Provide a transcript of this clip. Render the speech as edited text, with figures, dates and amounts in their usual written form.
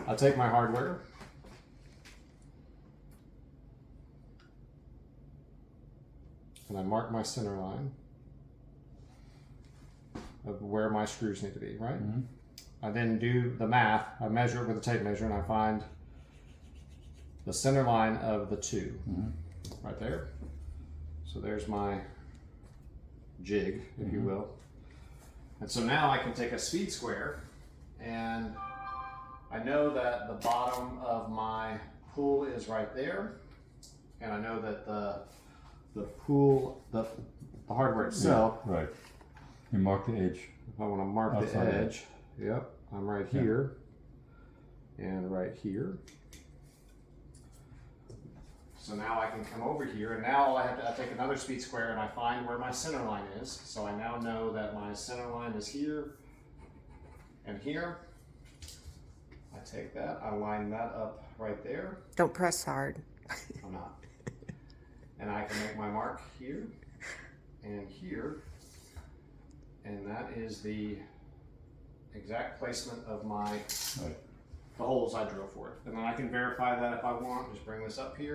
I'll take my hardware. And I mark my center line of where my screws need to be, right? Mm-hmm. I then do the math. I measure it with a tape measure and I find the center line of the two right there. So there's my jig, if you will. And so now I can take a speed square and I know that the bottom of my pool is right there. And I know that the pool, the hardware itself. Yeah, right. You mark the edge. If I want to mark outside the edge, yep, I'm right here and right here. So now I can come over here, and now all I have to, I take another speed square and I find where my center line is. So I now know that my center line is here and here. I take that, I line that up right there. Don't press hard. I'm not. And I can make my mark here and here. And that is the exact placement of my, the holes I drilled for it. And then I can verify that if I want, just bring this up here.